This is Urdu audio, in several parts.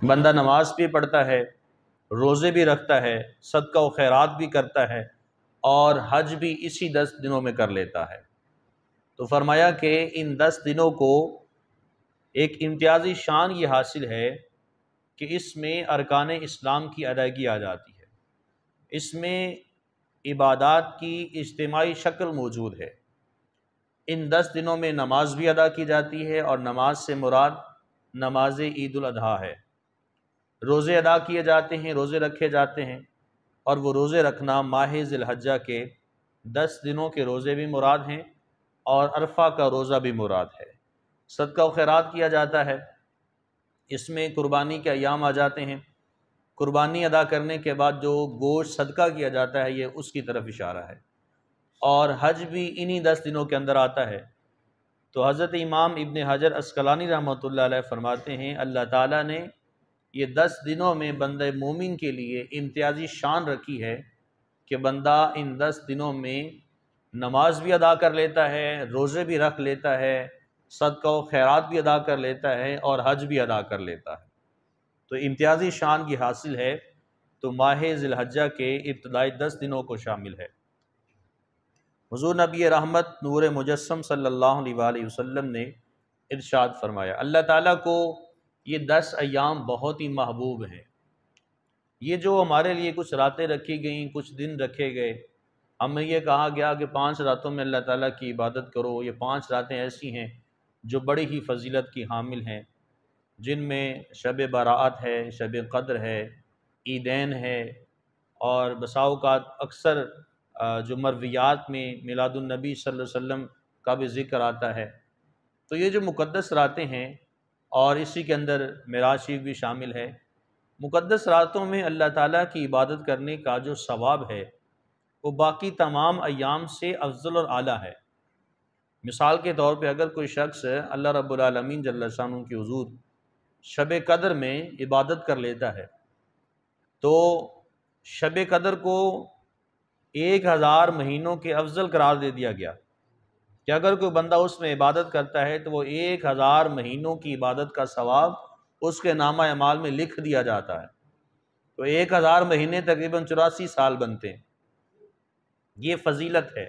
بندہ نماز بھی پڑھتا ہے، روزے بھی رکھتا ہے، صدقہ و خیرات بھی کرتا ہے، اور حج بھی اسی 10 دنوں میں کر لیتا ہے۔ تو فرمایا کہ ان 10 دنوں کو ایک امتیازی شان یہ حاصل ہے کہ اس میں ارکان اسلام کی ادائیگی آ جاتی ہے، اس میں عبادات کی اجتماعی شکل موجود ہے۔ ان 10 دنوں میں نماز بھی ادا کی جاتی ہے، اور نماز سے مراد نماز عید الاضحیٰ ہے۔ روزے ادا کیے جاتے ہیں، روزے رکھے جاتے ہیں، اور وہ روزے رکھنا ماہ ذی الحجہ کے 10 دنوں کے روزے بھی مراد ہیں، اور عرفہ کا روزہ بھی مراد ہے۔ صدقہ و خیرات کیا جاتا ہے، اس میں قربانی کے ایام آ جاتے ہیں۔ قربانی ادا کرنے کے بعد جو گوشت صدقہ کیا جاتا ہے، یہ اس کی طرف اشارہ ہے، اور حج بھی انہی 10 دنوں کے اندر آتا ہے۔ تو حضرت امام ابن حجر عسقلانی رحمۃ اللہ علیہ فرماتے ہیں اللہ تعالیٰ نے یہ 10 دنوں میں بندہ مومن کے لیے امتیازی شان رکھی ہے کہ بندہ ان 10 دنوں میں نماز بھی ادا کر لیتا ہے، روزے بھی رکھ لیتا ہے، صدقہ و خیرات بھی ادا کر لیتا ہے، اور حج بھی ادا کر لیتا ہے۔ تو امتیازی شان یہ حاصل ہے، تو ماہ ذی الحجہ کے ابتدائی 10 دنوں کو شامل ہے۔ حضور نبی رحمت نور مجسم صلی اللہ علیہ وآلہ وسلم نے ارشاد فرمایا، اللہ تعالیٰ کو یہ 10 ایام بہت ہی محبوب ہیں۔ یہ جو ہمارے لیے کچھ راتیں رکھی گئیں، کچھ دن رکھے گئے، ہمیں یہ کہا گیا کہ 5 راتوں میں اللہ تعالیٰ کی عبادت کرو، یہ 5 راتیں ایسی ہیں جو بڑی ہی فضیلت کی حامل ہیں، جن میں شب برأت ہے، شب قدر ہے، عیدین ہے، اور بسا اوقات اکثر جو مرویات میں میلاد النبی صلی اللہ علیہ وسلم کا بھی ذکر آتا ہے۔ تو یہ جو مقدس راتیں ہیں، اور اسی کے اندر معراج شریف بھی شامل ہے، مقدس راتوں میں اللہ تعالیٰ کی عبادت کرنے کا جو ثواب ہے وہ باقی تمام ایام سے افضل اور اعلیٰ ہے۔ مثال کے طور پہ اگر کوئی شخص اللہ رب العالمین جل شانہ کے حضور شب قدر میں عبادت کر لیتا ہے، تو شب قدر کو 1000 مہینوں کے افضل قرار دے دیا گیا کہ اگر کوئی بندہ اس میں عبادت کرتا ہے تو وہ 1000 مہینوں کی عبادت کا ثواب اس کے نامہ اعمال میں لکھ دیا جاتا ہے۔ تو 1000 مہینے تقریباً 84 سال بنتے ہیں۔ یہ فضیلت ہے۔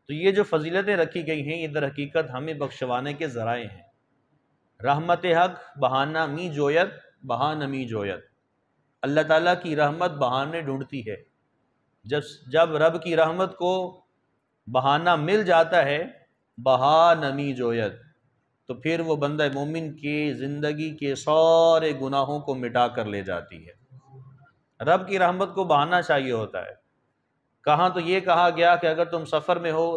تو یہ جو فضیلتیں رکھی گئی ہیں، یہ در حقیقت ہمیں بخشوانے کے ذرائع ہیں۔ رحمت حق بہانہ می جویت بہانہ می جویت، اللہ تعالیٰ کی رحمت بہانے ڈھونڈتی ہے۔ جب رب کی رحمت کو بہانہ مل جاتا ہے، بہانہ می جویت، تو پھر وہ بندہ مومن کی زندگی کے سارے گناہوں کو مٹا کر لے جاتی ہے۔ رب کی رحمت کو بہانہ چاہیے ہوتا ہے۔ کہاں تو یہ کہا گیا کہ اگر تم سفر میں ہو،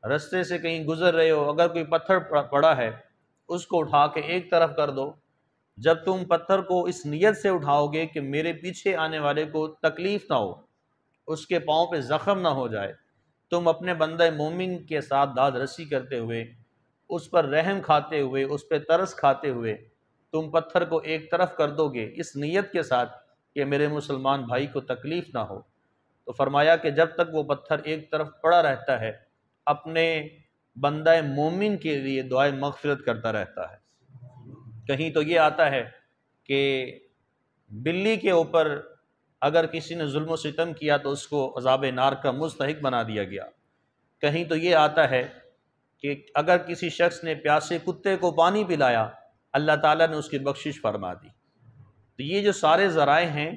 رستے سے کہیں گزر رہے ہو، اگر کوئی پتھر پڑا ہے اس کو اٹھا کے ایک طرف کر دو۔ جب تم پتھر کو اس نیت سے اٹھاؤ گے کہ میرے پیچھے آنے والے کو تکلیف نہ ہو، اس کے پاؤں پہ زخم نہ ہو جائے، تم اپنے بندہ مومن کے ساتھ داد رسی کرتے ہوئے، اس پر رحم کھاتے ہوئے، اس پہ ترس کھاتے ہوئے تم پتھر کو ایک طرف کر دو گے اس نیت کے ساتھ کہ میرے مسلمان بھائی کو تکلیف نہ ہو۔ تو فرمایا کہ جب تک وہ پتھر ایک طرف پڑا رہتا ہے، اپنے بندہ مومن کے لیے دعائے مغفرت کرتا رہتا ہے۔ کہیں تو یہ آتا ہے کہ بلی کے اوپر اگر کسی نے ظلم و ستم کیا تو اس کو عذاب نار کا مستحق بنا دیا گیا۔ کہیں تو یہ آتا ہے کہ اگر کسی شخص نے پیاسے کتے کو پانی پلایا، اللہ تعالیٰ نے اس کی بخشش فرما دی۔ تو یہ جو سارے ذرائع ہیں،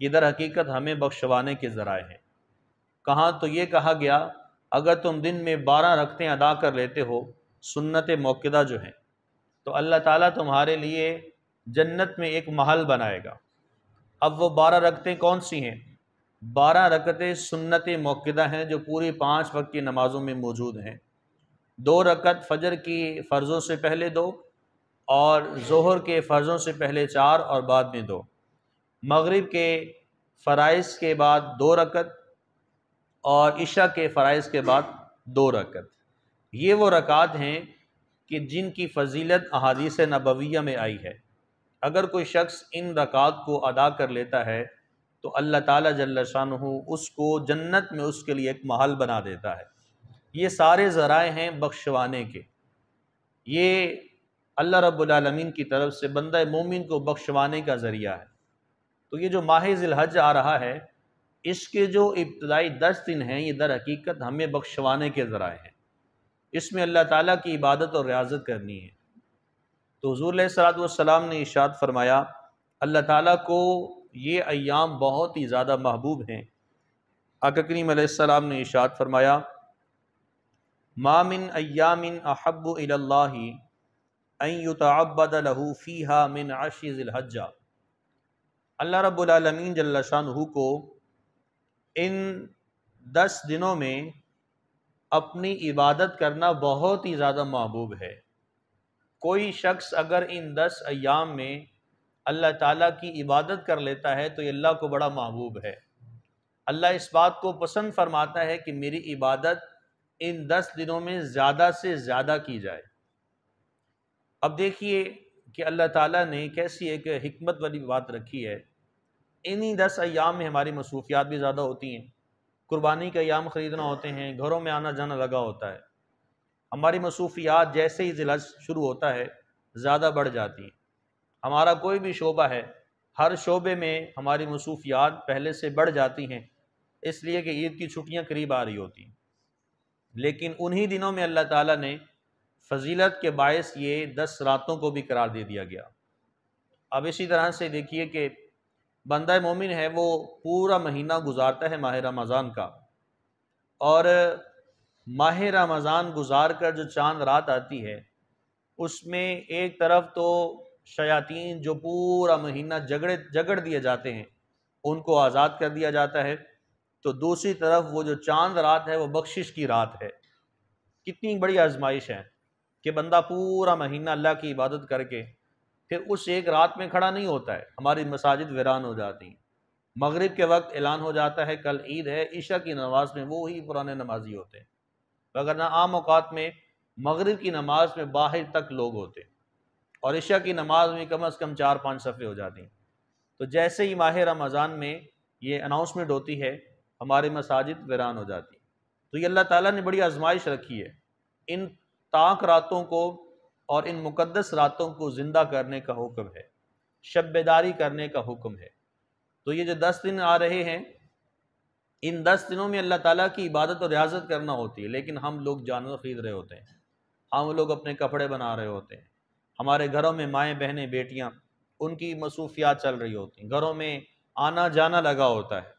یہ در حقیقت ہمیں بخشوانے کے ذرائع ہیں۔ کہاں تو یہ کہا گیا اگر تم دن میں 12 رکعتیں ادا کر لیتے ہو، سنت موقدہ جو ہیں، تو اللہ تعالیٰ تمہارے لیے جنت میں ایک محل بنائے گا۔ اب وہ 12 رکعتیں کون سی ہیں؟ 12 رکعتیں سنت موقدہ ہیں جو پوری 5 وقت کی نمازوں میں موجود ہیں۔ 2 رکعت فجر کی فرضوں سے پہلے 2، اور ظہر کے فرضوں سے پہلے 4 اور بعد میں 2، مغرب کے فرائض کے بعد 2 رکعت، اور عشاء کے فرائض کے بعد 2 رکعت۔ یہ وہ رکعات ہیں کہ جن کی فضیلت احادیث نبویہ میں آئی ہے۔ اگر کوئی شخص ان رکعات کو ادا کر لیتا ہے تو اللہ تعالیٰ جل شانہ اس کو جنت میں اس کے لیے ایک محل بنا دیتا ہے۔ یہ سارے ذرائع ہیں بخشوانے کے۔ یہ اللہ رب العالمین کی طرف سے بندہ مومن کو بخشوانے کا ذریعہ ہے۔ تو یہ جو ماہ ذی الحج آ رہا ہے، اس کے جو ابتدائی 10 دن ہیں، یہ در حقیقت ہمیں بخشوانے کے ذرائع ہیں۔ اس میں اللہ تعالیٰ کی عبادت اور ریاضت کرنی ہے۔ تو حضور علیہ الصلوۃ والسلام نے ارشاد فرمایا، اللہ تعالیٰ کو یہ ایام بہت ہی زیادہ محبوب ہیں۔ آقا کریم علیہ السلام نے ارشاد فرمایا، ما من ایام احب الی اللہ ان یتعبد له فیہا من عشر ذی الحج۔ اللہ رب العالمین جل شانہ کو ان 10 دنوں میں اپنی عبادت کرنا بہت ہی زیادہ محبوب ہے۔ کوئی شخص اگر ان 10 ایام میں اللہ تعالیٰ کی عبادت کر لیتا ہے تو یہ اللہ کو بڑا محبوب ہے۔ اللہ اس بات کو پسند فرماتا ہے کہ میری عبادت ان 10 دنوں میں زیادہ سے زیادہ کی جائے۔ اب دیکھیے کہ اللہ تعالیٰ نے کیسی ایک حکمت والی بات رکھی ہے۔ انہی 10 ایام میں ہماری مصروفیات بھی زیادہ ہوتی ہیں، قربانی کے ایام خریدنا ہوتے ہیں، گھروں میں آنا جانا لگا ہوتا ہے، ہماری مصروفیات جیسے ہی ذی الحج شروع ہوتا ہے زیادہ بڑھ جاتی ہیں۔ ہمارا کوئی بھی شعبہ ہے، ہر شعبے میں ہماری مصروفیات پہلے سے بڑھ جاتی ہیں، اس لیے کہ عید کی چھٹیاں قریب آ رہی ہوتی ہیں۔ لیکن انہی دنوں میں اللہ تعالیٰ نے فضیلت کے باعث یہ 10 راتوں کو بھی قرار دے دیا گیا۔ اب اسی طرح سے دیکھیے کہ بندہ مومن ہے، وہ پورا مہینہ گزارتا ہے ماہ رمضان کا، اور ماہ رمضان گزار کر جو چاند رات آتی ہے، اس میں ایک طرف تو شیاطین جو پورا مہینہ جگڑ دیے جاتے ہیں ان کو آزاد کر دیا جاتا ہے، تو دوسری طرف وہ جو چاند رات ہے وہ بخشش کی رات ہے۔ کتنی بڑی آزمائش ہے کہ بندہ پورا مہینہ اللہ کی عبادت کر کے پھر اس ایک رات میں کھڑا نہیں ہوتا ہے۔ ہماری مساجد ویران ہو جاتی ہیں، مغرب کے وقت اعلان ہو جاتا ہے کل عید ہے، عشاء کی نماز میں وہی پرانے نمازی ہوتے ہیں، وگرنہ عام اوقات میں مغرب کی نماز میں باہر تک لوگ ہوتے ہیں، اور عشاء کی نماز میں کم از کم 4-5 صفیں ہو جاتی ہیں۔ تو جیسے ہی ماہ رمضان میں یہ اناؤنسمنٹ ہوتی ہے، ہماری مساجد ویران ہو جاتی ہیں۔ تو یہ اللہ تعالیٰ نے بڑی آزمائش رکھی ہے، ان طاق راتوں کو اور ان مقدس راتوں کو زندہ کرنے کا حکم ہے، شب بیداری کرنے کا حکم ہے۔ تو یہ جو 10 دن آ رہے ہیں، ان 10 دنوں میں اللہ تعالیٰ کی عبادت اور ریاضت کرنا ہوتی ہے، لیکن ہم لوگ جانور خرید رہے ہوتے ہیں، ہم لوگ اپنے کپڑے بنا رہے ہوتے ہیں، ہمارے گھروں میں مائیں بہنیں بیٹیاں ان کی مصروفیات چل رہی ہوتی ہیں، گھروں میں آنا جانا لگا ہوتا ہے،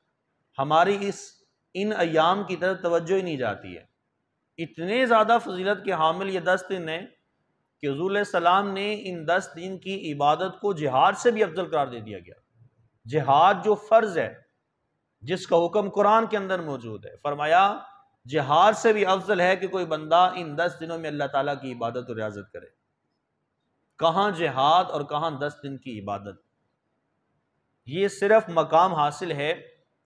ہماری ان ایام کی طرف توجہ ہی نہیں جاتی ہے۔ اتنے زیادہ فضیلت کے حامل یہ 10 دن ہیں کہ حضور علیہ السلام نے ان 10 دن کی عبادت کو جہاد سے بھی افضل قرار دے دیا گیا۔ جہاد جو فرض ہے، جس کا حکم قرآن کے اندر موجود ہے، فرمایا جہاد سے بھی افضل ہے کہ کوئی بندہ ان 10 دنوں میں اللہ تعالیٰ کی عبادت اور ریاضت کرے۔ کہاں جہاد اور کہاں 10 دن کی عبادت؟ یہ صرف مقام حاصل ہے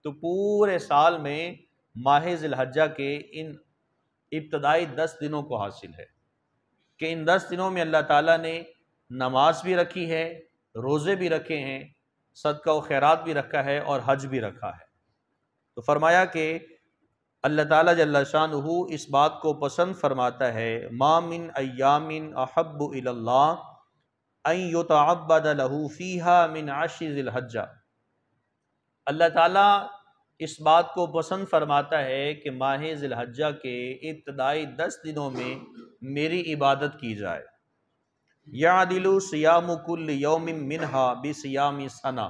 تو پورے سال میں ماہ ذی الحجہ کے ان ابتدائی 10 دنوں کو حاصل ہے کہ ان 10 دنوں میں اللہ تعالیٰ نے نماز بھی رکھی ہے، روزے بھی رکھے ہیں، صدقہ و خیرات بھی رکھا ہے، اور حج بھی رکھا ہے۔ تو فرمایا کہ اللہ تعالیٰ جل شانہ اس بات کو پسند فرماتا ہے، ما من ایام احب الی اللہ ان یتعبد له فیہا من عشر ذی الحجہ۔ اللہ تعالیٰ اس بات کو پسند فرماتا ہے کہ ماہ ذی الحجہ کے ابتدائی 10 دنوں میں میری عبادت کی جائے۔ یعدل صیام کل یوم منہا بصیام سنہ۔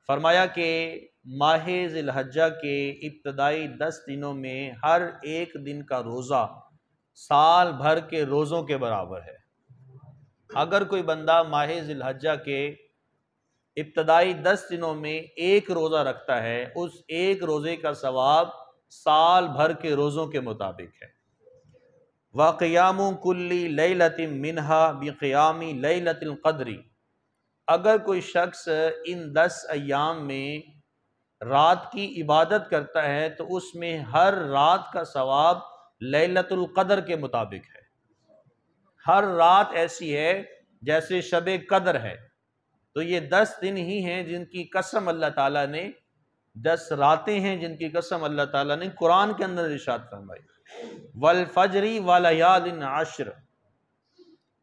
فرمایا کہ ماہ ذی الحجہ کے ابتدائی 10 دنوں میں ہر ایک دن کا روزہ سال بھر کے روزوں کے برابر ہے۔ اگر کوئی بندہ ماہ ذی الحجہ کے ابتدائی 10 دنوں میں ایک روزہ رکھتا ہے، اس ایک روزے کا ثواب سال بھر کے روزوں کے مطابق ہے۔ وَقِيَامُ كُلِّ لَيْلَةٍ مِّنْهَا بِقِيَامِ لَيْلَةِ الْقَدْرِ۔ اگر کوئی شخص ان 10 ایام میں رات کی عبادت کرتا ہے تو اس میں ہر رات کا ثواب لیلۃ القدر کے مطابق ہے۔ ہر رات ایسی ہے جیسے شب قدر ہے۔ تو یہ 10 دن ہی ہیں جن کی قسم اللہ تعالیٰ نے، 10 راتیں ہیں جن کی قسم اللہ تعالیٰ نے قرآن کے اندر ارشاد فرمائی، والفجر ولیال عشر۔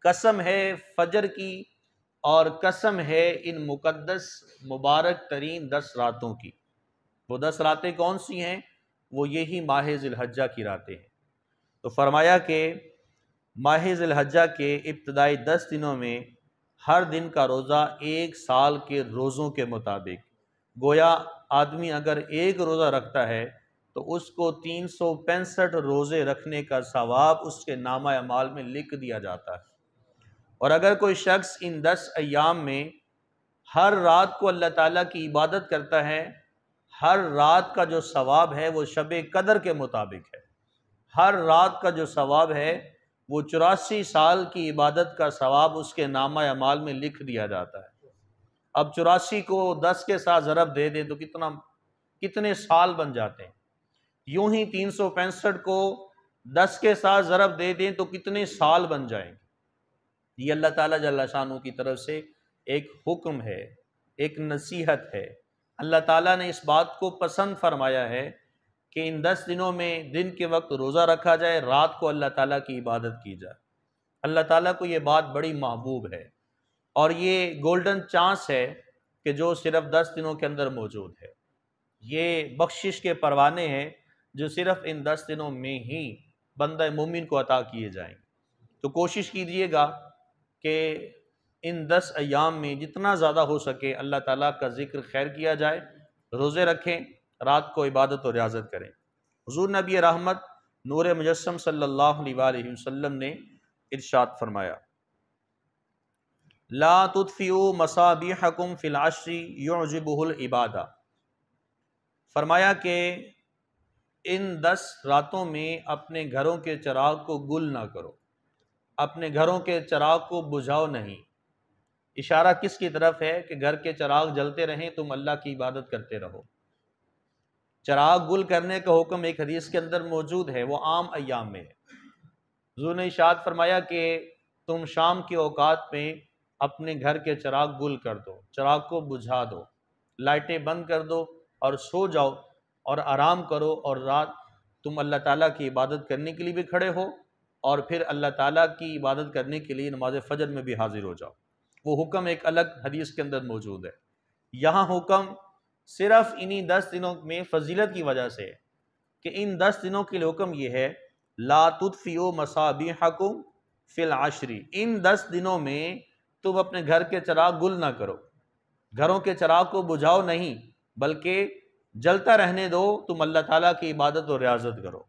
قسم ہے فجر کی اور قسم ہے ان مقدس مبارک ترین 10 راتوں کی۔ وہ 10 راتیں کون سی ہیں؟ وہ یہی ماہ ذی الحجہ کی راتیں ہیں۔ تو فرمایا کہ ماہ ذی الحجہ کے ابتدائی 10 دنوں میں ہر دن کا روزہ 1 سال کے روزوں کے مطابق، گویا آدمی اگر ایک روزہ رکھتا ہے تو اس کو 365 روزے رکھنے کا ثواب اس کے نامہ اعمال میں لکھ دیا جاتا ہے۔ اور اگر کوئی شخص ان 10 ایام میں ہر رات کو اللہ تعالیٰ کی عبادت کرتا ہے، ہر رات کا جو ثواب ہے وہ شب قدر کے مطابق ہے۔ ہر رات کا جو ثواب ہے وہ 84 سال کی عبادت کا ثواب اس کے نامہ اعمال میں لکھ دیا جاتا ہے۔ اب 84 کو 10 کے ساتھ ضرب دے دیں تو کتنے سال بن جاتے ہیں؟ یوں ہی 365 کو 10 کے ساتھ ضرب دے دیں تو کتنے سال بن جائیں گے؟ یہ اللہ تعالیٰ جل شانہ کی طرف سے ایک حکم ہے، ایک نصیحت ہے۔ اللہ تعالیٰ نے اس بات کو پسند فرمایا ہے کہ ان 10 دنوں میں دن کے وقت روزہ رکھا جائے، رات کو اللہ تعالیٰ کی عبادت کی جائے۔ اللہ تعالیٰ کو یہ بات بڑی محبوب ہے، اور یہ گولڈن چانس ہے کہ جو صرف 10 دنوں کے اندر موجود ہے۔ یہ بخشش کے پروانے ہیں جو صرف ان 10 دنوں میں ہی بندہ مومن کو عطا کیے جائیں گے۔ تو کوشش کیجئے گا کہ ان 10 ایام میں جتنا زیادہ ہو سکے اللہ تعالیٰ کا ذکر خیر کیا جائے، روزے رکھیں، رات کو عبادت و ریاضت کریں۔ حضور نبی رحمت نور مجسم صلی اللہ علیہ وآلہ وسلم نے ارشاد فرمایا، لا تطفئوا مصابیحکم فی العشر یعجبہ العبادہ۔ فرمایا کہ ان 10 راتوں میں اپنے گھروں کے چراغ کو گل نہ کرو، اپنے گھروں کے چراغ کو بجھاؤ نہیں۔ اشارہ کس کی طرف ہے؟ کہ گھر کے چراغ جلتے رہیں، تم اللہ کی عبادت کرتے رہو۔ چراغ گل کرنے کا حکم ایک حدیث کے اندر موجود ہے، وہ عام ایام میں ہے۔ حضور نے ارشاد فرمایا کہ تم شام کے اوقات میں اپنے گھر کے چراغ گل کر دو، چراغ کو بجھا دو، لائٹیں بند کر دو اور سو جاؤ اور آرام کرو، اور رات تم اللہ تعالیٰ کی عبادت کرنے کے لیے بھی کھڑے ہو، اور پھر اللہ تعالیٰ کی عبادت کرنے کے لیے نماز فجر میں بھی حاضر ہو جاؤ۔ وہ حکم ایک الگ حدیث کے اندر موجود ہے۔ یہاں حکم صرف انہی 10 دنوں میں فضیلت کی وجہ سے ہے کہ ان 10 دنوں کے لیے حکم یہ ہے، لا تطفئوا مصابیحکم فی العشر، ان 10 دنوں میں تم اپنے گھر کے چراغ گل نہ کرو، گھروں کے چراغ کو بجھاؤ نہیں، بلکہ جلتا رہنے دو، تم اللہ تعالیٰ کی عبادت و ریاضت کرو۔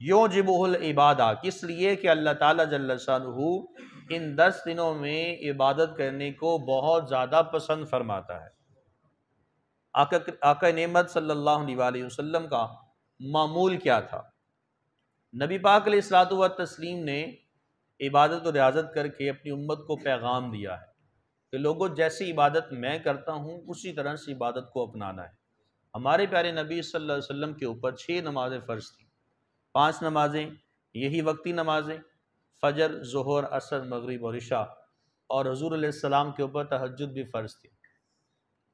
یعجبہ العبادہ، کس لیے کہ اللہ تعالیٰ جل شانہ ان 10 دنوں میں عبادت کرنے کو بہت زیادہ پسند فرماتا ہے۔ آقا نعمت صلی اللہ علیہ وآلہ وسلم کا معمول کیا تھا؟ نبی پاک علیہ الصلوۃ والتسلیم نے عبادت و ریاضت کر کے اپنی امت کو پیغام دیا ہے کہ لوگوں، جیسی عبادت میں کرتا ہوں اسی طرح سے عبادت کو اپنانا ہے۔ ہمارے پیارے نبی صلی اللہ علیہ وسلم کے اوپر 6 نمازیں فرض تھیں، 5 نمازیں یہی وقتی نمازیں، فجر، ظہر، عصر، مغرب اور عشاء، اور حضور علیہ السلام کے اوپر تہجد بھی فرض تھی۔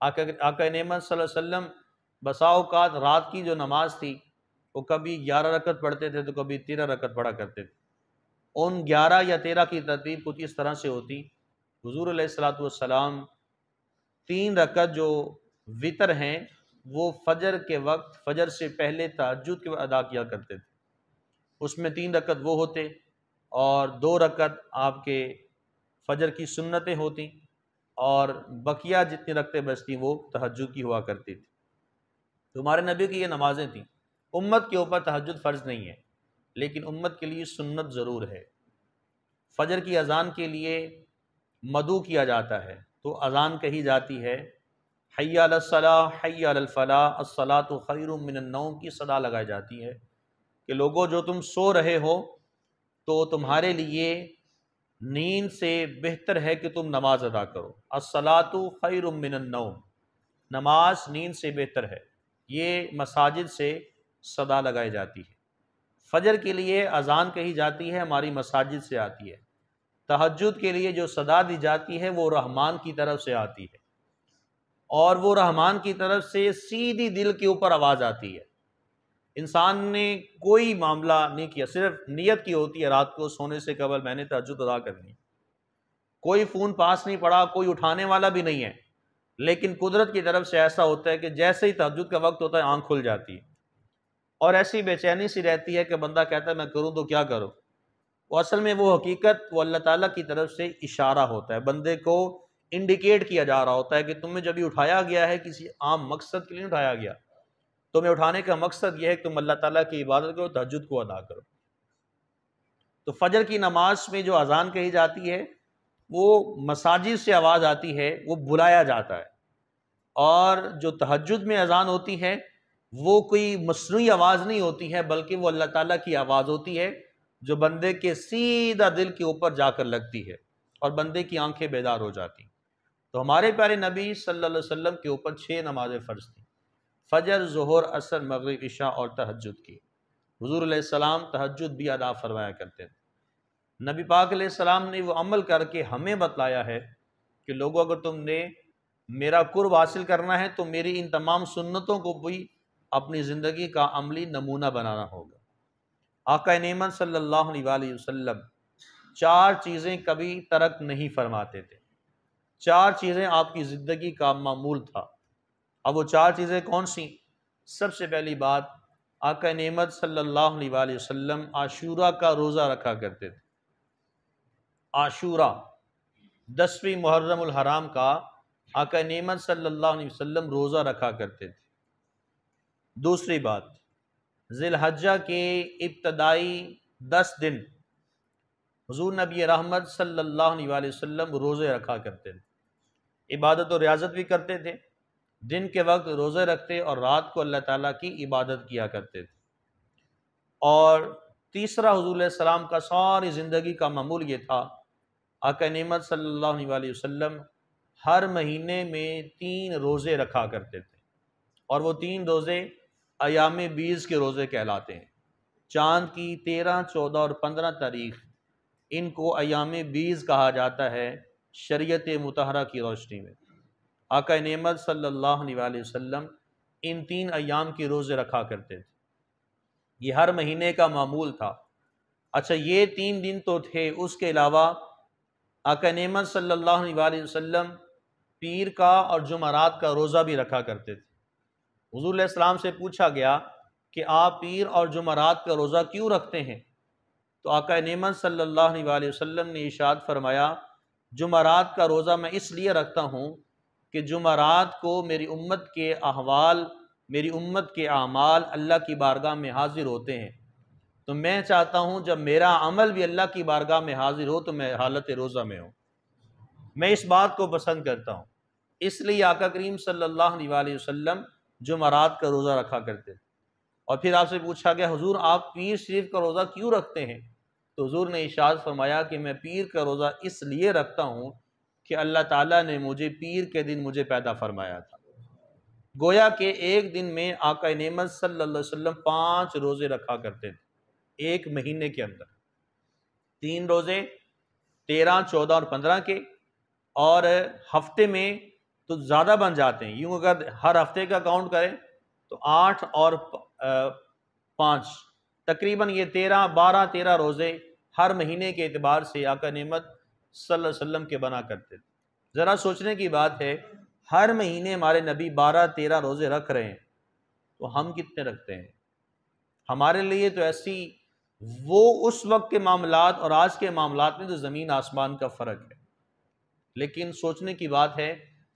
آقا نعمت صلی اللہ علیہ وسلم بسا اوقات رات کی جو نماز تھی وہ کبھی 11 رکعت پڑھتے تھے تو کبھی 13 رکعت پڑھا کرتے تھے۔ ان 11 یا 13 کی ترتیب کچھ اس طرح سے ہوتی، حضور علیہ السلام 3 رکعت جو وتر ہیں وہ فجر کے وقت، فجر سے پہلے تہجد کے وقت ادا کیا کرتے تھے۔ اس میں 3 رکعت وہ ہوتے اور 2 رکعت آپ کے فجر کی سنتیں ہوتی، اور بقیہ جتنی رکعتیں بچتی وہ تہجد کی ہوا کرتی تھی۔ تمہارے نبی کی یہ نمازیں تھیں۔ امت کے اوپر تہجد فرض نہیں ہے، لیکن امت کے لیے سنت ضرور ہے۔ فجر کی اذان کے لیے مدعو کیا جاتا ہے تو اذان کہی جاتی ہے، حی علی الصلاۃ حی علی الفلاح الصلاۃ خیر من النوم کی صدا لگائی جاتی ہے کہ لوگوں، جو تم سو رہے ہو تو تمہارے لیے نیند سے بہتر ہے کہ تم نماز ادا کرو۔ الصلاۃ خیر من النوم، نماز نیند سے بہتر ہے۔ یہ مساجد سے صدا لگائی جاتی ہے۔ فجر کے لیے اذان کہی جاتی ہے، ہماری مساجد سے آتی ہے۔ تہجد کے لیے جو صدا دی جاتی ہے وہ رحمان کی طرف سے آتی ہے، اور وہ رحمان کی طرف سے سیدھی دل کے اوپر آواز آتی ہے۔ انسان نے کوئی معاملہ نہیں کیا، صرف نیت کی ہوتی ہے رات کو سونے سے قبل میں نے تہجد ادا کرنی، کوئی فون پاس نہیں پڑا، کوئی اٹھانے والا بھی نہیں ہے، لیکن قدرت کی طرف سے ایسا ہوتا ہے کہ جیسے ہی تہجد کا وقت ہوتا ہے آنکھ کھل جاتی ہے، اور ایسی بے چینی سی رہتی ہے کہ بندہ کہتا ہے میں کروں تو کیا کروں۔ وہ اصل میں وہ حقیقت وہ اللہ تعالیٰ کی طرف سے اشارہ ہوتا ہے، بندے کو انڈیکیٹ کیا جا رہا ہوتا ہے کہ تمہیں جب یہ اٹھایا گیا ہے کسی عام مقصد کے لیے نہیں اٹھایا گیا، تمہیں اٹھانے کا مقصد یہ ہے کہ تم اللہ تعالیٰ کی عبادت کرو، تہجد کو ادا کرو۔ تو فجر کی نماز میں جو اذان کہی جاتی ہے وہ مساجد سے آواز آتی ہے، وہ بلایا جاتا ہے، اور جو تہجد میں اذان ہوتی ہے وہ کوئی مصنوعی آواز نہیں ہوتی ہے، بلکہ وہ اللہ تعالیٰ کی آواز ہوتی ہے جو بندے کے سیدھا دل کے اوپر جا کر لگتی ہے اور بندے کی آنکھیں بیدار ہو جاتی۔ تو ہمارے پیارے نبی صلی اللہ علیہ وسلم کے اوپر 6 نمازیں فرض تھیں، فجر، ظہر، عصر، مغرب، عشاء اور تہجد کی۔ حضور علیہ السلام تہجد بھی ادا فرمایا کرتے تھے۔ نبی پاک علیہ السلام نے وہ عمل کر کے ہمیں بتلایا ہے کہ لوگوں اگر تم نے میرا قرب حاصل کرنا ہے تو میری ان تمام سنتوں کو بھی اپنی زندگی کا عملی نمونہ بنانا ہوگا۔ آقا نعمت صلی اللہ علیہ وآلہ وسلم 4 چیزیں کبھی ترک نہیں فرماتے تھے، 4 چیزیں آپ کی زندگی کا معمول تھا۔ اب وہ 4 چیزیں کون سی؟ سب سے پہلی بات، آقا نعمت صلی اللہ علیہ وآلہ وسلم عاشورہ کا روزہ رکھا کرتے تھے۔ عاشورہ 10ویں محرم الحرام کا آقا نعمت صلی اللہ علیہ وسلم روزہ رکھا کرتے تھے۔ دوسری بات، ذی الحجہ کے ابتدائی 10 دن حضور نبی رحمت صلی اللہ علیہ وآلہ وسلم روزے رکھا کرتے تھے، عبادت و ریاضت بھی کرتے تھے، دن کے وقت روزے رکھتے اور رات کو اللہ تعالیٰ کی عبادت کیا کرتے تھے۔ اور تیسرا حضور علیہ السلام کا ساری زندگی کا معمول یہ تھا، آقا نعمت صلی اللہ علیہ وآلہ وسلم ہر مہینے میں 3 روزے رکھا کرتے تھے، اور وہ 3 روزے ایام بیز کے روزے کہلاتے ہیں۔ چاند کی 13، 14 اور 15 تاریخ ان کو ایام بیز کہا جاتا ہے شریعت مطہرہ کی روشنی میں۔ آقا نعمت صلی اللہ علیہ وآلہ وسلم ان 3 ایام کے روزے رکھا کرتے تھے، یہ ہر مہینے کا معمول تھا۔ اچھا، یہ 3 دن تو تھے، اس کے علاوہ آقا نعمت صلی اللہ علیہ وآلہ وسلم پیر کا اور جمعرات کا روزہ بھی رکھا کرتے تھے۔ حضور علیہ السلام سے پوچھا گیا کہ آپ پیر اور جمعرات کا روزہ کیوں رکھتے ہیں؟ تو آقا نعمت صلی اللہ علیہ وآلہ وسلم نے ارشاد فرمایا، جمعرات کا روزہ میں اس لیے رکھتا ہوں کہ جمعرات کو میری امت کے احوال، میری امت کے اعمال اللہ کی بارگاہ میں حاضر ہوتے ہیں، تو میں چاہتا ہوں جب میرا عمل بھی اللہ کی بارگاہ میں حاضر ہو تو میں حالت روزہ میں ہوں، میں اس بات کو پسند کرتا ہوں۔ اس لیے آقا کریم صلی اللہ علیہ وآلہ وسلم جمعرات کا روزہ رکھا کرتے تھے۔ اور پھر آپ سے پوچھا گیا حضور آپ پیر شریف کا روزہ کیوں رکھتے ہیں؟ تو حضور نے ارشاد فرمایا کہ میں پیر کا روزہ اس لیے رکھتا ہوں کہ اللہ تعالیٰ نے مجھے پیر کے دن مجھے پیدا فرمایا تھا۔ گویا کہ ایک دن میں آقا نعمت صلی اللہ علیہ وسلم 5 روزے رکھا کرتے تھے ایک مہینے کے اندر، 3 روزے 13، 14 اور 15 کے، اور ہفتے میں تو زیادہ بن جاتے ہیں، یوں اگر ہر ہفتے کا کاؤنٹ کریں تو 8 اور 5 تقریباً یہ 12 روزے ہر مہینے کے اعتبار سے آقا نعمت صلی اللہ علیہ وسلم کے بنا کرتے تھے۔ ذرا سوچنے کی بات ہے، ہر مہینے ہمارے نبی 12-13 روزے رکھ رہے ہیں، تو ہم کتنے رکھتے ہیں؟ ہمارے لیے تو ایسی وہ اس وقت کے معاملات اور آج کے معاملات میں تو زمین آسمان کا فرق ہے۔ لیکن سوچنے کی بات ہے،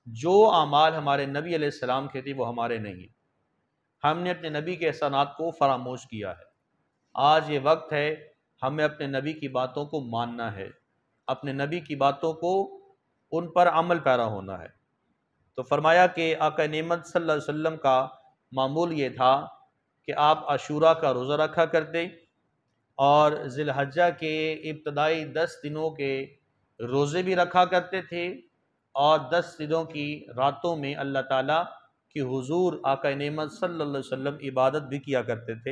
جو اعمال ہمارے نبی علیہ السلام کے تھے وہ ہمارے نہیں، ہم نے اپنے نبی کے احسانات کو فراموش کیا ہے۔ آج یہ وقت ہے ہمیں اپنے نبی کی باتوں کو ماننا ہے، اپنے نبی کی باتوں کو ان پر عمل پیرا ہونا ہے۔ تو فرمایا کہ آقا نعمت صلی اللہ علیہ وسلم کا معمول یہ تھا کہ آپ عاشورہ کا روزہ رکھا کرتے اور ذی الحجہ کے ابتدائی 10 دنوں کے روزے بھی رکھا کرتے تھے، اور 10 دنوں کی راتوں میں اللہ تعالیٰ کہ حضور آقا نعمت صلی اللہ علیہ وسلم عبادت بھی کیا کرتے تھے،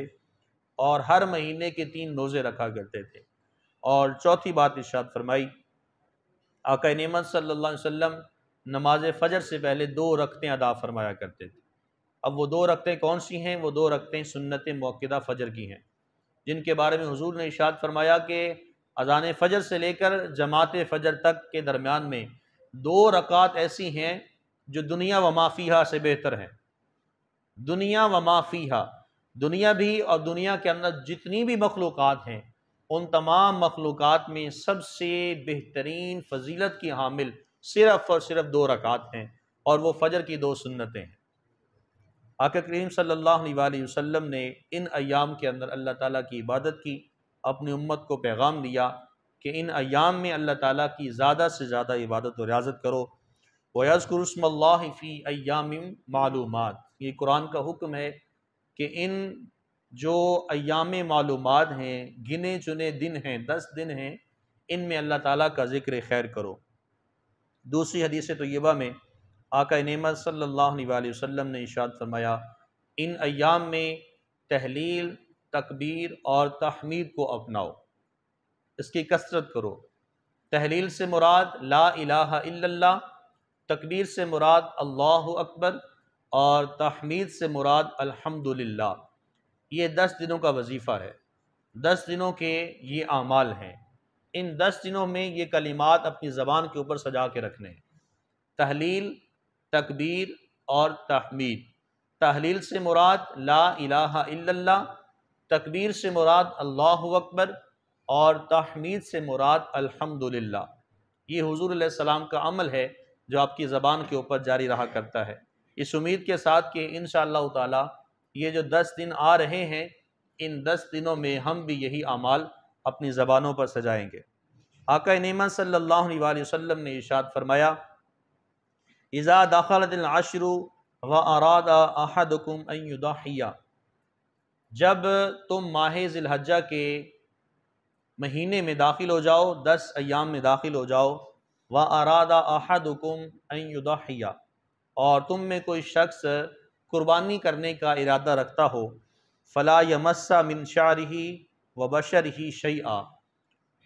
اور ہر مہینے کے 3 روزے رکھا کرتے تھے۔ اور چوتھی بات ارشاد فرمائی، آقا نعمت صلی اللہ علیہ وسلم نماز فجر سے پہلے 2 رکعتیں ادا فرمایا کرتے تھے، اب وہ 2 رکعتیں کون سی ہیں؟ وہ 2 رکعتیں سنت مؤکدہ فجر کی ہیں، جن کے بارے میں حضور نے ارشاد فرمایا کہ اذان فجر سے لے کر جماعت فجر تک کے درمیان میں 2 رکعات ایسی ہیں جو دنیا و ما فیہا سے بہتر ہیں۔ دنیا و ما فیہا، دنیا بھی اور دنیا کے اندر جتنی بھی مخلوقات ہیں، ان تمام مخلوقات میں سب سے بہترین فضیلت کی حامل صرف اور صرف 2 رکعات ہیں، اور وہ فجر کی 2 سنتیں ہیں۔ آقا کریم صلی اللہ علیہ وآلہ وسلم نے ان ایام کے اندر اللہ تعالیٰ کی عبادت کی، اپنی امت کو پیغام دیا کہ ان ایام میں اللہ تعالیٰ کی زیادہ سے زیادہ عبادت و ریاضت کرو۔ وَيَذْكُرُ اسْمَ اللَّهِ فِي أَيَّامٍ معلومات، یہ قرآن کا حکم ہے کہ ان جو ایام معلومات ہیں، گنے چنے دن ہیں، 10 دن ہیں، ان میں اللہ تعالیٰ کا ذکر خیر کرو۔ دوسری حدیث طیبہ میں آقا نعمت صلی اللہ علیہ وآلہ وسلم نے ارشاد فرمایا، ان ایام میں تحلیل، تکبیر اور تحمید کو اپناؤ، اس کی کثرت کرو۔ تحلیل سے مراد لا الہ الا اللہ، تکبیر سے مراد اللہ اکبر، اور تحمید سے مراد الحمدللہ۔ یہ 10 دنوں کا وظیفہ ہے، 10 دنوں کے یہ اعمال ہیں۔ ان 10 دنوں میں یہ کلمات اپنی زبان کے اوپر سجا کے رکھنے ہیں، تحلیل، تکبیر اور تحمید۔ تحلیل سے مراد لا الہ الا اللہ، تکبیر سے مراد اللہ اکبر، اور تحمید سے مراد الحمدللہ۔ یہ حضور علیہ السلام کا عمل ہے جو آپ کی زبان کے اوپر جاری رہا کرتا ہے، اس امید کے ساتھ کہ انشاءاللہ تعالی یہ جو 10 دن آ رہے ہیں، ان 10 دنوں میں ہم بھی یہی اعمال اپنی زبانوں پر سجائیں گے۔ آقا نعمت صلی اللہ علیہ وآلہ وسلم نے ارشاد فرمایا، اذا دخلت العشر واراد احدکم ان یضحی، جب تم ماہ ذی الحجہ کے مہینے میں داخل ہو جاؤ، 10 ایام میں داخل ہو جاؤ، واراد احدکم ان یضحی، اور تم میں کوئی شخص قربانی کرنے کا ارادہ رکھتا ہو، فلا یمس من شعرہ وبشرہ شیئا،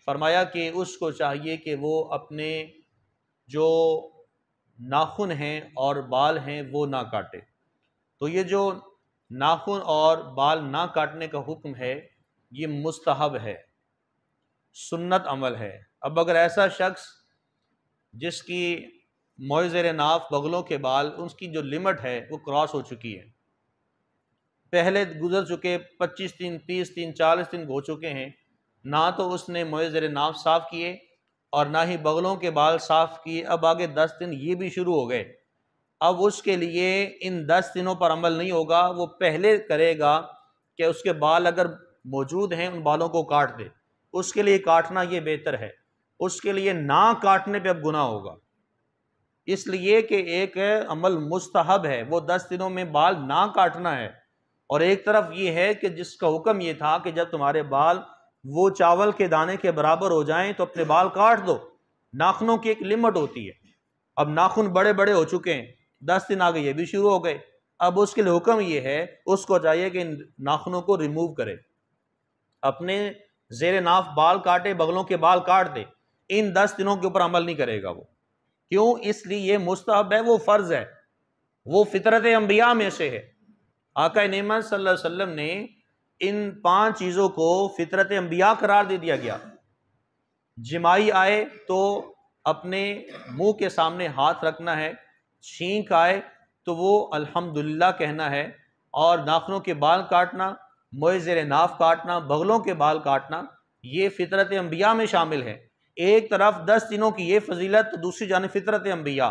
فرمایا کہ اس کو چاہیے کہ وہ اپنے جو ناخن ہیں اور بال ہیں وہ نہ کاٹے۔ تو یہ جو ناخن اور بال نہ کاٹنے کا حکم ہے، یہ مستحب ہے، سنت عمل ہے۔ اب اگر ایسا شخص جس کی موئزر ناف بغلوں کے بال، اس کی جو لمٹ ہے وہ کراس ہو چکی ہے، پہلے گزر چکے 25 دن، 30 دن، 40 دن ہو چکے ہیں، نہ تو اس نے موئزر ناف صاف کیے اور نہ ہی بغلوں کے بال صاف کیے، اب آگے 10 دن یہ بھی شروع ہو گئے، اب اس کے لیے ان 10 دنوں پر عمل نہیں ہوگا۔ وہ پہلے کرے گا کہ اس کے بال اگر موجود ہیں ان بالوں کو کاٹ دے، اس کے لیے کاٹنا یہ بہتر ہے، اس کے لیے نہ کاٹنے پہ اب گناہ ہوگا، اس لیے کہ ایک عمل مستحب ہے، وہ 10 دنوں میں بال نہ کاٹنا ہے، اور ایک طرف یہ ہے کہ جس کا حکم یہ تھا کہ جب تمہارے بال وہ چاول کے دانے کے برابر ہو جائیں تو اپنے بال کاٹ دو۔ ناخنوں کی ایک لمٹ ہوتی ہے، اب ناخن بڑے بڑے ہو چکے ہیں، 10 دن آگے یہ بھی شروع ہو گئے، اب اس کے لیے حکم یہ ہے، اس کو چاہیے کہ ان ناخنوں کو ریموو کرے، اپنے زیر ناف بال کاٹے، بغلوں کے بال کاٹ دے، ان 10 دنوں کے اوپر عمل نہیں کرے گا وہ۔ کیوں؟ اس لیے یہ مستحب ہے، وہ فرض ہے، وہ فطرت انبیاء میں سے ہے۔ آقا نعمت صلی اللہ علیہ وسلم نے ان 5 چیزوں کو فطرت انبیاء قرار دے دیا گیا۔ جمائی آئے تو اپنے منہ کے سامنے ہاتھ رکھنا ہے، چھینک آئے تو وہ الحمدللہ کہنا ہے، اور ناخنوں کے بال کاٹنا، موئے زیر ناف کاٹنا، بغلوں کے بال کاٹنا، یہ فطرت انبیاء میں شامل ہے۔ ایک طرف 10 دنوں کی یہ فضیلت، تو دوسری جانب فطرت انبیاء۔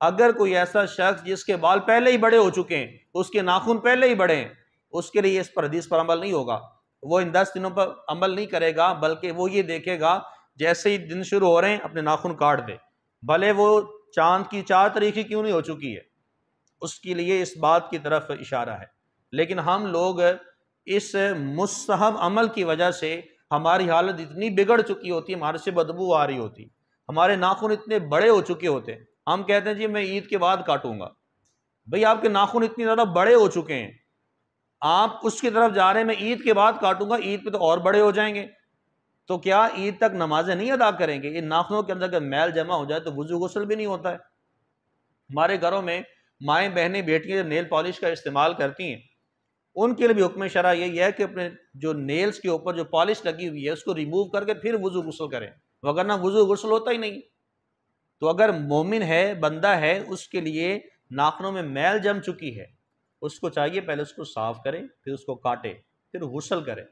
اگر کوئی ایسا شخص جس کے بال پہلے ہی بڑے ہو چکے ہیں، اس کے ناخن پہلے ہی بڑے ہیں، اس کے لیے اس پر حدیث پر عمل نہیں ہوگا، وہ ان 10 دنوں پر عمل نہیں کرے گا، بلکہ وہ یہ دیکھے گا جیسے ہی دن شروع ہو رہے ہیں اپنے ناخن کاٹ دے، بھلے وہ چاند کی 4 تاریخی کیوں نہیں ہو چکی ہے، اس کے لیے اس بات کی طرف اشارہ ہے۔ لیکن ہم لوگ اس مستحب عمل کی وجہ سے ہماری حالت اتنی بگڑ چکی ہوتی ہے، ہمارے سے بدبو آ رہی ہوتی، ہمارے ناخن اتنے بڑے ہو چکے ہوتے ہیں، ہم کہتے ہیں جی میں عید کے بعد کاٹوں گا۔ بھئی آپ کے ناخن اتنی زیادہ بڑے ہو چکے ہیں، آپ اس کی طرف جا رہے ہیں میں عید کے بعد کاٹوں گا، عید پہ تو اور بڑے ہو جائیں گے، تو کیا عید تک نمازیں نہیں ادا کریں گے؟ ان ناخنوں کے اندر اگر میل جمع ہو جائے تو وضو غسل بھی نہیں ہوتا ہے۔ ہمارے گھروں میں مائیں بہنیں بیٹیاں جب نیل پالش کا استعمال کرتی ہیں ان کے لیے بھی حکم شرع یہی ہے کہ اپنے جو نیلز کے اوپر جو پالش لگی ہوئی ہے اس کو ریموو کر کے پھر وضو غسل کریں، وگرنہ وضو غسل ہوتا ہی نہیں۔ تو اگر مومن ہے، بندہ ہے، اس کے لیے ناخنوں میں میل جم چکی ہے، اس کو چاہیے پہلے اس کو صاف کرے، پھر اس کو کاٹے، پھر غسل کرے۔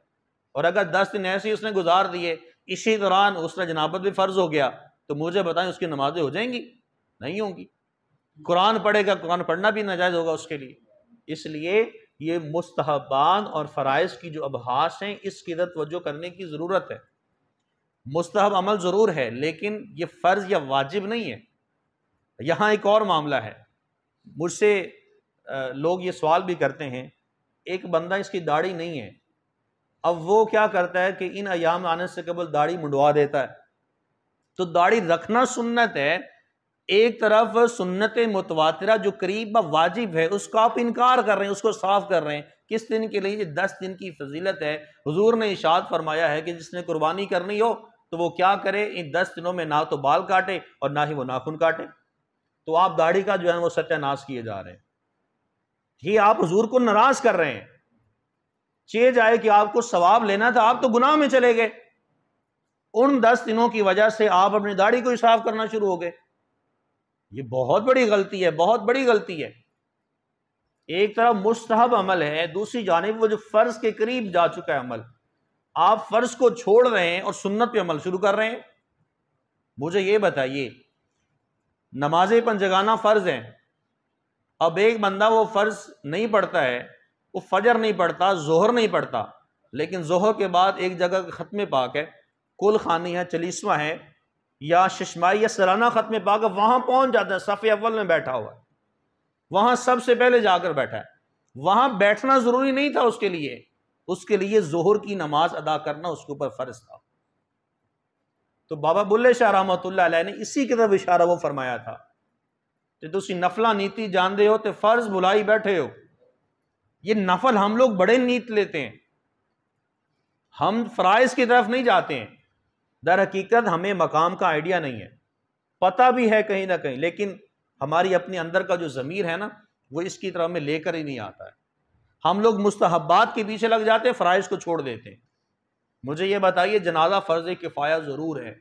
اور اگر 10 دن ایسے ہی اس نے گزار دیے، اسی دوران اس نے جنابت بھی فرض ہو گیا، تو مجھے بتائیں اس کی نمازیں ہو جائیں گی؟ نہیں ہوں گی۔ قرآن پڑھے گا، قرآن پڑھنا بھی ناجائز ہوگا اس کے لیے۔ اس لیے یہ مستحبان اور فرائض کی جو ابحاث ہیں اس کی طرف توجہ کرنے کی ضرورت ہے۔ مستحب عمل ضرور ہے لیکن یہ فرض یا واجب نہیں ہے۔ یہاں ایک اور معاملہ ہے، مجھ سے لوگ یہ سوال بھی کرتے ہیں، ایک بندہ اس کی داڑھی نہیں ہے، اب وہ کیا کرتا ہے کہ ان ایام آنے سے قبل داڑھی منڈوا دیتا ہے۔ تو داڑھی رکھنا سنت ہے، ایک طرف سنت متواترہ جو قریب واجب ہے اس کا آپ انکار کر رہے ہیں، اس کو صاف کر رہے ہیں۔ کس دن کے لیے؟ یہ 10 دن کی فضیلت ہے۔ حضور نے ارشاد فرمایا ہے کہ جس نے قربانی کرنی ہو تو وہ کیا کرے، ان 10 دنوں میں نہ تو بال کاٹے اور نہ ہی وہ ناخن کاٹے۔ تو آپ داڑھی کا جو ہے وہ ستیہ ناش کیے جا رہے ہیں، یہ آپ حضور کو ناراض کر رہے ہیں۔ چہ جائے کہ آپ کو ثواب لینا تھا، آپ تو گناہ میں چلے گئے۔ ان 10 دنوں کی وجہ سے آپ اپنی داڑھی کو صاف کرنا شروع ہو گئے۔ یہ بہت بڑی غلطی ہے، بہت بڑی غلطی ہے۔ ایک طرف مستحب عمل ہے، دوسری جانب وہ جو فرض کے قریب جا چکا ہے عمل، آپ فرض کو چھوڑ رہے ہیں اور سنت پہ عمل شروع کر رہے ہیں۔ مجھے یہ بتائیے، نمازیں پنجگانہ فرض ہیں، اب ایک بندہ وہ فرض نہیں پڑھتا ہے، وہ فجر نہیں پڑھتا، ظہر نہیں پڑھتا، لیکن ظہر کے بعد ایک جگہ ختم پاک ہے، کل خانی ہے، چلیسواں ہے، یا ششمائی یا سالانہ ختم پاک ہے، وہاں پہنچ جاتا ہے، صف اول میں بیٹھا ہوا ہے، وہاں سب سے پہلے جا کر بیٹھا ہے۔ وہاں بیٹھنا ضروری نہیں تھا اس کے لیے ظہر کی نماز ادا کرنا اس کے اوپر فرض تھا۔ تو بابا بلے شاہ رحمۃ اللہ علیہ نے اسی کی طرف اشارہ وہ فرمایا تھا کہ تسی نفلہ نیتی جان دے ہو تے فرض بلائی بیٹھے ہو۔ یہ نفل ہم لوگ بڑے نیت لیتے ہیں، ہم فرائض کی طرف نہیں جاتے ہیں۔ در حقیقت ہمیں مقام کا آئیڈیا نہیں ہے، پتہ بھی ہے کہیں نہ کہیں، لیکن ہماری اپنے اندر کا جو ضمیر ہے نا وہ اس کی طرف ہمیں لے کر ہی نہیں آتا ہے۔ ہم لوگ مستحبات کے پیچھے لگ جاتے ہیں، فرائض کو چھوڑ دیتے ہیں۔ مجھے یہ بتائیے، جنازہ فرض کفایہ ضرور ہے۔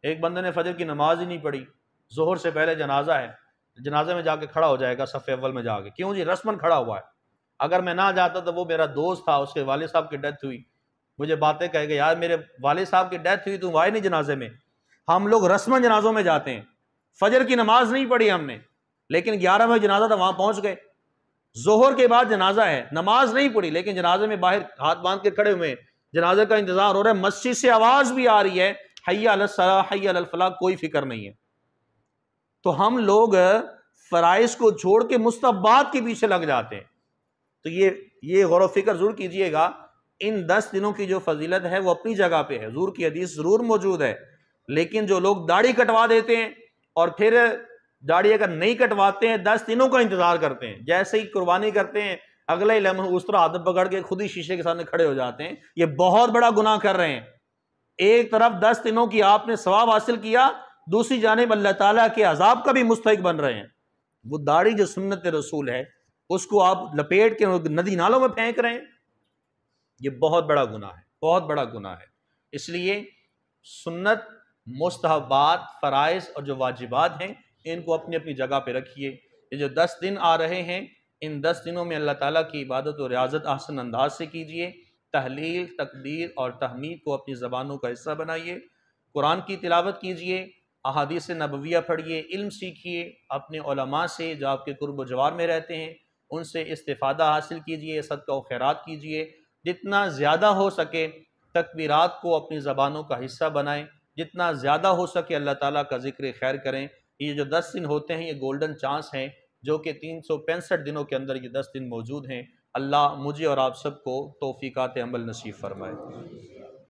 ایک بندے نے فجر کی نماز ہی نہیں پڑھی، ظہر سے پہلے جنازہ ہے، جنازے میں جا کے کھڑا ہو جائے گا صف اول میں جا کے، کیوں جی رسمن کھڑا ہوا ہے۔ اگر میں نہ جاتا تو وہ میرا دوست تھا، اس کے والد صاحب کی ڈیتھ ہوئی، مجھے باتیں کہے گا یار میرے والد صاحب کی ڈیتھ ہوئی تم آئے نہیں جنازے میں۔ ہم لوگ رسمن جنازوں میں جاتے ہیں، فجر کی نماز نہیں پڑھی ہم نے، لیکن 11 بجے جنازہ تھا وہاں پہنچ گئے۔ ظہر کے بعد جنازہ ہے، نماز نہیں پڑھی لیکن جنازے میں باہر ہاتھ باندھ کے کھڑے ہوئے ہیں، جنازے کا انتظار ہو رہا ہے، مسجد سے آواز بھی آ رہی ہے حی علی الصلاۃ حی علی الفلاح، کوئی فکر نہیں ہے۔ تو ہم لوگ فرائض کو چھوڑ کے مستحبات کے پیچھے لگ جاتے ہیں۔ تو یہ غور و فکر ضرور کیجئے گا، ان 10 دنوں کی جو فضیلت ہے وہ اپنی جگہ پہ ہے، حضور کی حدیث ضرور موجود ہے، لیکن جو لوگ داڑھی کٹوا دیتے ہیں اور پھر داڑھی اگر نہیں کٹواتے ہیں 10 دنوں کا انتظار کرتے ہیں، جیسے ہی قربانی کرتے ہیں اگلے ہی لمحے اس طرح عادت پکڑ کے خود ہی شیشے کے سامنے کھڑے ہو جاتے ہیں، یہ بہت بڑا گناہ کر رہے ہیں۔ ایک طرف 10 دنوں کی آپ نے ثواب حاصل کیا، دوسری جانب اللہ تعالیٰ کے عذاب کا بھی مستحق بن رہے ہیں۔ وہ داڑھی جو سنت رسول ہے اس کو آپ لپیٹ کے ندی نالوں میں پھینک رہے ہیں، یہ بہت بڑا گناہ ہے، بہت بڑا گناہ ہے۔ اس لیے سنت، مستحبات، فرائض اور جو واجبات ہیں ان کو اپنی اپنی جگہ پہ رکھیے۔ یہ جو 10 دن آ رہے ہیں ان 10 دنوں میں اللہ تعالیٰ کی عبادت و ریاضت احسن انداز سے کیجیے، تحلیل، تکبیر اور تحمید کو اپنی زبانوں کا حصہ بنائیے، قرآن کی تلاوت کیجیے، احادیث نبویہ پڑھیے، علم سیکھیے، اپنے علماء سے جو آپ کے قرب و جوار میں رہتے ہیں ان سے استفادہ حاصل کیجیے، صدقہ و خیرات کیجیے، جتنا زیادہ ہو سکے تکبیرات کو اپنی زبانوں کا حصہ بنائیں، جتنا زیادہ ہو سکے اللہ تعالیٰ کا ذکر خیر کریں۔ یہ جو 10 دن ہوتے ہیں یہ گولڈن چانس ہیں، جو کہ 365 دنوں کے اندر یہ 10 دن موجود ہیں۔ اللہ مجھے اور آپ سب کو توفیقات عمل نصیب فرمائے۔